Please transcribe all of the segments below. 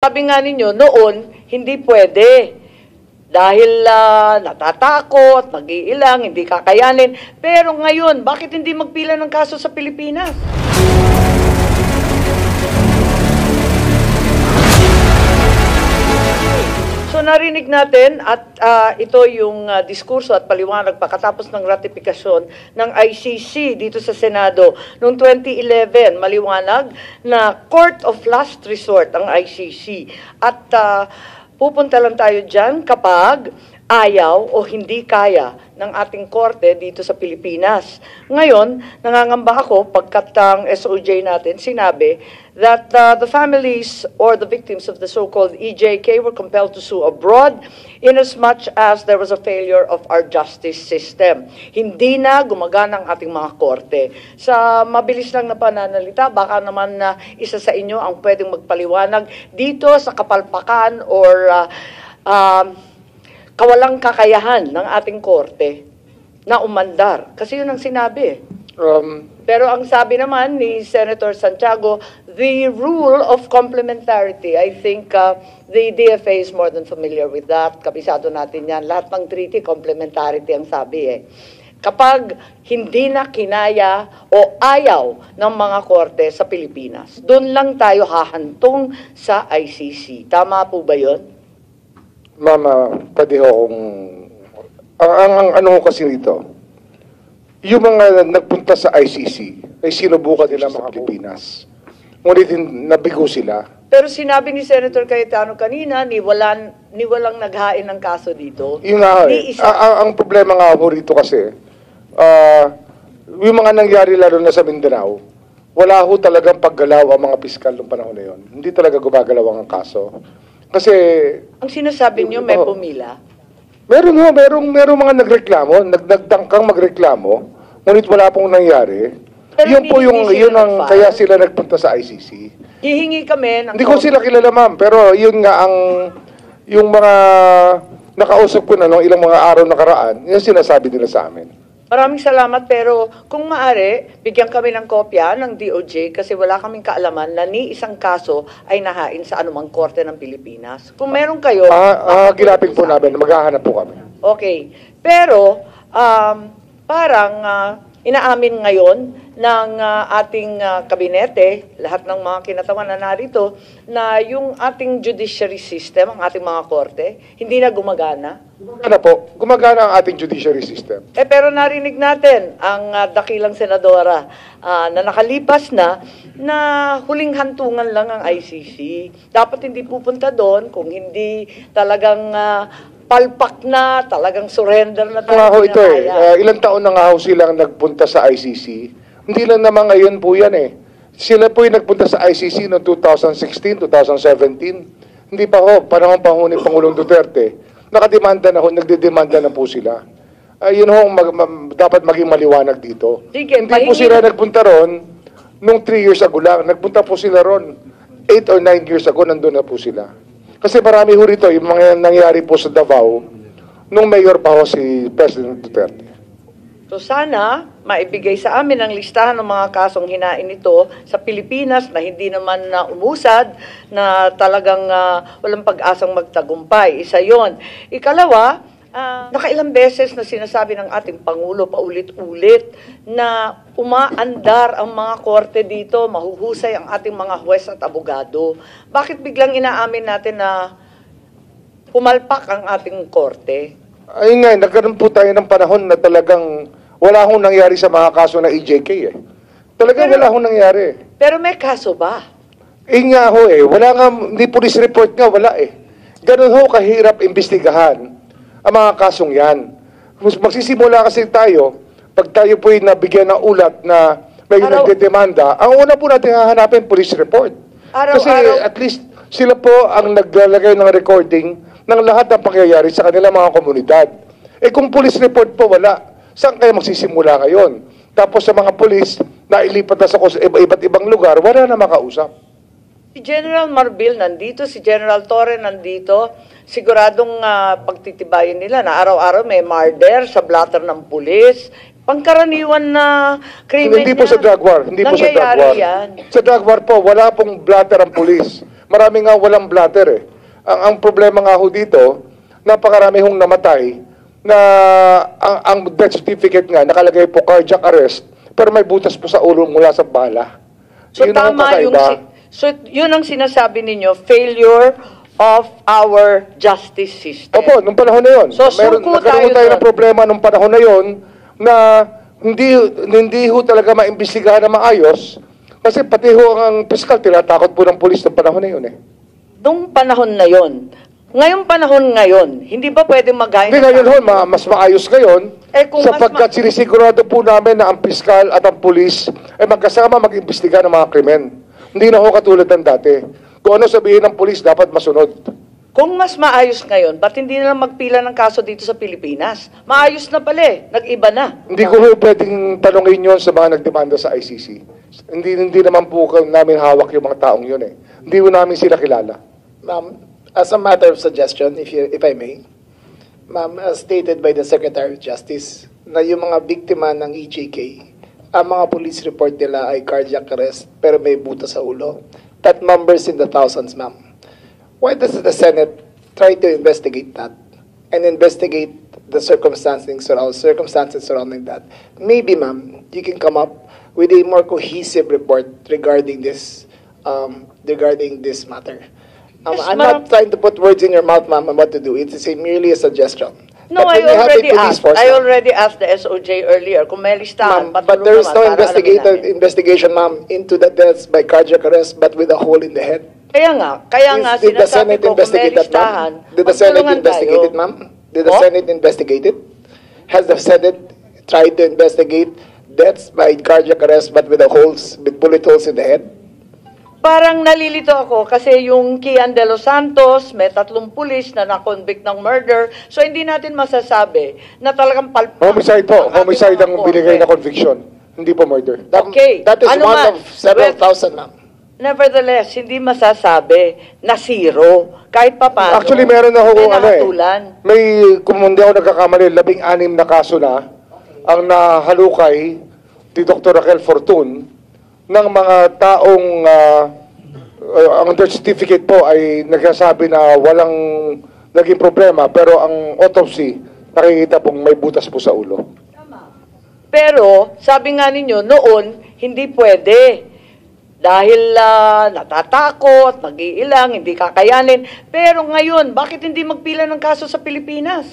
sabi nga ninyo, noon, hindi pwede. Dahil natatakot, nag-iilang, hindi kakayanin. Pero ngayon, bakit hindi magpila ng kaso sa Pilipinas? So narinig natin at ito yung diskurso at paliwanag pagkatapos ng ratifikasyon ng ICC dito sa Senado noong 2011. Maliwanag na Court of Last Resort ang ICC. At pupunta lang tayo dyan kapag ayaw o hindi kaya ng ating korte dito sa Pilipinas. Ngayon, nangangamba ako pagkat ang SOJ natin sinabi that the families or the victims of the so-called EJK were compelled to sue abroad inasmuch as there was a failure of our justice system. Hindi na gumagana ang ating mga korte. Sa mabilis lang na pananalita, baka naman isa sa inyo ang pwedeng magpaliwanag dito sa kapalpakan or kawalang kakayahan ng ating korte na umandar. Kasi yun ang sinabi. Pero ang sabi naman ni Senator Santiago, the rule of complementarity, I think the DFA is more than familiar with that. Kabisado natin yan. Lahat ng treaty, complementarity ang sabi Kapag hindi na kinaya o ayaw ng mga korte sa Pilipinas, doon lang tayo hahantong sa ICC. Tama po ba yun? Mama, pwede ho kung... Ang ano ko kasi rito, yung mga nagpunta sa ICC, ay sinubukan nila mga Pilipinas. Ngunit nabigo sila. Pero sinabi ni Senator Cayetano kanina, ni walang naghain ng kaso dito. Yung nga, ang problema nga ho rito kasi, yung mga nangyari lalo na sa Mindanao, wala ho talagang paggalaw ang mga piskal ng panahon na yun. Hindi talaga gumagalaw ang kaso. Kasi... Ang sinasabi niyo may pumila? Merong mga nagreklamo, nagdangkang magreklamo, ngunit wala pong nangyari. Pero yun po yun ang kaya sila nagpunta sa ICC. Hihingi kami ng... Hindi ko sila kilala, ma'am, pero yun nga yung mga nakausap ko na nung ilang mga araw nakaraan, yun sinasabi nila sa amin. Maraming salamat, pero kung maaari, bigyan kami ng kopya ng DOJ kasi wala kaming kaalaman na ni isang kaso ay nahain sa anumang korte ng Pilipinas. Kung meron kayo... Ginapin po namin, maghahanap po kami. Okay. Pero, parang inaamin ngayon ng ating kabinete, lahat ng mga kinatawan na narito, na yung ating judiciary system, ang ating mga korte, hindi na gumagana. Gumagana po. Gumagana ang ating judiciary system. Pero narinig natin ang dakilang senadora na nakalipas na huling hantungan lang ang ICC. Dapat hindi pupunta doon kung hindi talagang palpak na, talagang surrender na talaga. Ito ilang taon na nga ho silang nagpunta sa ICC. Hindi lang naman ngayon po yan Sila po yung nagpunta sa ICC noong 2016, 2017. Hindi pa ho, panahon pa ho ni Pangulong Duterte. Nagdedemanda na po sila. Yun ho, dapat maging maliwanag dito. Sige, hindi po sila nagpunta ron nung 3 years ago lang. Nagpunta po sila ron 8 or 9 years ago, nandun na po sila. Kasi marami ho rito, yung mga nangyari po sa Davao, nung mayor pa ho si President Duterte. So sana maibigay sa amin ang listahan ng mga kasong hinain nito sa Pilipinas na hindi naman umusad, na talagang walang pag-asang magtagumpay. Isa yon. Ikalawa, nakailang beses na sinasabi ng ating Pangulo paulit-ulit na umaandar ang mga korte dito, mahuhusay ang ating mga huwes at abogado. Bakit biglang inaamin natin na pumalpak ang ating korte? Ayun nga, nagkaroon po tayo ng panahon na talagang wala hong nangyari sa mga kaso na EJK Talagang wala hong nangyari. Pero may kaso ba? Nga ho wala nga, hindi police report nga, wala Ganun ho kahirap imbestigahan ang mga kasong yan. Magsisimula kasi tayo, pag tayo po'y nabigyan ng ulat na may nagdedemanda, ang una po natin hahanapin police report. Kasi at least sila po ang naglalagay ng recording ng lahat ng pangyayari sa kanilang mga komunidad. Kung police report po wala, saan kayo magsisimula ngayon? Tapos sa mga police na ilipat na sa iba't ibang lugar, wala na makausap. Si General Marbil nandito, si General Torre nandito, siguradong pagtitibayin nila na araw-araw may murder sa blatter ng pulis. Pangkaraniwan na krimen Hindi po sa drug war. Hindi po sa drug war. Yan. Sa drug war po, wala pong blatter ang pulis. Marami nga walang bladder eh. Ang problema nga ho dito, napakarami hong namatay na ang death certificate nga nakalagay po cardiac arrest pero may butas po sa ulo mula sa bala. So Yun ang tama yung kakaiba. so yun ang sinasabi ninyo, failure of our justice system. Opo, nung panahon na yun. So, suko nagkaroon tayo tayo ng doon. problema nung panahon na yun na hindi ho talaga maimbestigahan na maayos kasi pati ho ang piskal tinatakot po ng pulis ng panahon na yun eh. Nung panahon na yon. Ngayong panahon ngayon, hindi ba pwede mag-gaya Hindi ngayon ho, mas maayos ngayon kung sapagkat sinisigurado po namin na ang piskal at ang pulis ay magkasama mag-imbestiga ng mga krimen. Hindi na ho katulad ng dati. Kung ano sabihin ng pulis, dapat masunod. Kung mas maayos ngayon, ba't hindi na lang magpila ng kaso dito sa Pilipinas? Maayos na pala eh. Nag-iba na. Hindi ko ho pwedeng tanongin yon sa mga nagdemanda sa ICC. Hindi naman po namin hawak yung mga taong yun eh. Hindi ho namin sila kilala. Ma'am, as a matter of suggestion, if I may, ma'am, as stated by the Secretary of Justice, na yung mga biktima ng EJK, ang mga police report nila ay cardiac arrest pero may buta sa ulo. That numbers in the thousands, ma'am. Why does the Senate try to investigate that and investigate the circumstances surrounding that? Maybe, ma'am, you can come up with a more cohesive report regarding this matter. Yes, I'm ma'am. not trying to put words in your mouth, ma'am, on what to do. It is merely a suggestion. No, But I when you have a already police asked. force, I ma'am, already asked the SOJ earlier kung may listahan. ma'am, but there is no patulong naman para alamin natin. investigation, ma'am, into the deaths by cardiac arrest, but with a hole in the head. Kaya nga Did the sinasabi Senate ko kung may investigate that, listahan, ma'am? Did the Senate magtulungan investigate tayo. it, ma'am? Did the Oh? Senate investigate it? Has the Senate tried to investigate deaths by cardiac arrest, but with bullet holes in the head? Parang nalilito ako kasi yung Kian de los Santos, may 3 pulis na na-convict ng murder. So hindi natin masasabi na talagang palpak. Homicide po. ang ating Homicide mga ang binigay na korte. conviction. Hindi po murder. Okay. That is Ano one man? of several Well, thousand, ma'am. Nevertheless, hindi masasabi na zero. Kahit pa paano. Actually, meron na ho may ano nakatulan. May, kung hindi ako nagkakamali, 16 na kaso na ang nahalukay ni Dr. Raquel Fortun ng mga taong ang death certificate po ay nagsasabi na walang naging problema pero ang autopsy nakikita pong may butas po sa ulo. Pero, sabi nga ninyo, noon, hindi pwede. Dahil natatakot, nag-iilang, hindi kakayanin. Pero ngayon, bakit hindi magpila ng kaso sa Pilipinas?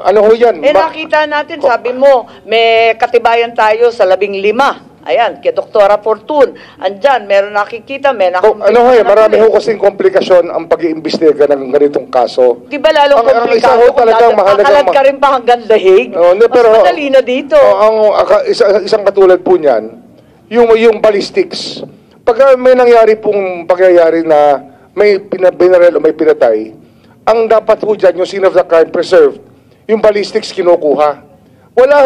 Ano ho yan? Nakita natin, sabi mo, may katibayan tayo sa 15. Ayan, kay Doktora Fortun. Andyan, meron nakikita, may Ano ho marami ho kasing komplikasyon ang pag-iimbestiga ng ganitong kaso. Di ba lalong Ang isa komplikado ho kung talagang mahalagang kakalat ka rin pa hanggang dahig? pero, Mas madali na dito. Isang katulad po niyan, yung ballistics. Pag may nangyari pong pangyayari na may binarel o may pinatay, ang dapat po dyan, yung scene of the crime preserved, yung ballistics kinukuha. Wala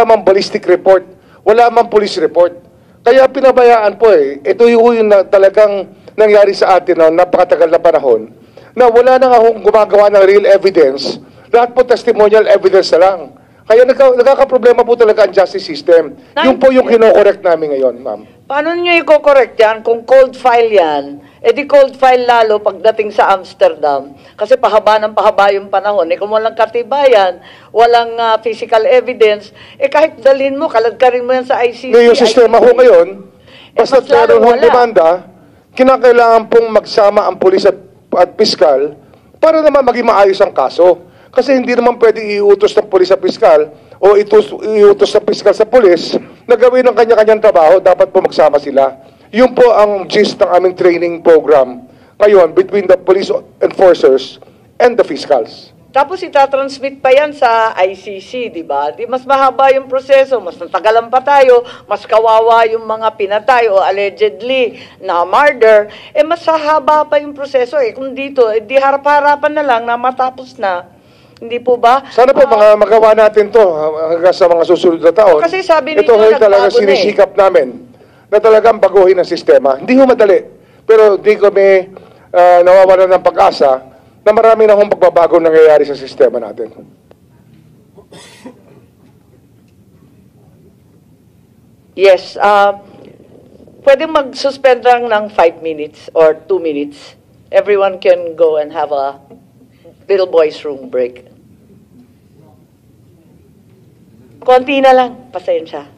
man ballistic report, wala man police report. Kaya pinabayaan po eh. Ito yung talagang nangyari sa atin na napakatagal na panahon, na wala na nga hong gumagawa ng real evidence, lahat po testimonial evidence na lang. Kaya nagkakaproblema po talaga ang justice system. Yun po yung kinokorekt namin ngayon, ma'am. Paano nyo i-correct yan kung cold file yan? Eh di cold file lalo pagdating sa Amsterdam. Kasi pahaba ng pahaba yung panahon. Eh kung walang katibayan, walang physical evidence, eh kahit dalhin mo, kaladkarin mo yan sa ICC. Yung sistema ho ngayon, basta mas lalong meron hong wala. demanda, kinakailangan pong magsama ang pulis at piskal para naman maging maayos ang kaso. Kasi hindi naman pwede iutos ng pulis sa piskal o iutos ng piskal sa pulis na gawin ang kanya-kanyang trabaho, dapat po magsama sila. Yun po ang gist ng aming training program ngayon between the police enforcers and the fiscals. Tapos itatransmit pa yan sa ICC, di ba? Di mas mahaba yung proseso, mas natagalan pa tayo, mas kawawa yung mga pinatay o allegedly na murder, eh mas hahaba pa yung proseso eh. Kung dito, eh, di harap-harapan na lang na matapos na. Hindi po ba? Sana po magawa natin to hanggang sa mga susunod na taon. Kasi sabi ito ninyo, ho'y talaga nagbago na eh. sinisikap namin na talagang baguhin ang sistema. Hindi ho madali, pero di kami nawawalan ng pag-asa na marami na hong pagbabago nangyayari sa sistema natin. Yes. pwede mag-suspend lang ng 5 minutes or 2 minutes. Everyone can go and have a little boys room break. Konti na lang, pasensya.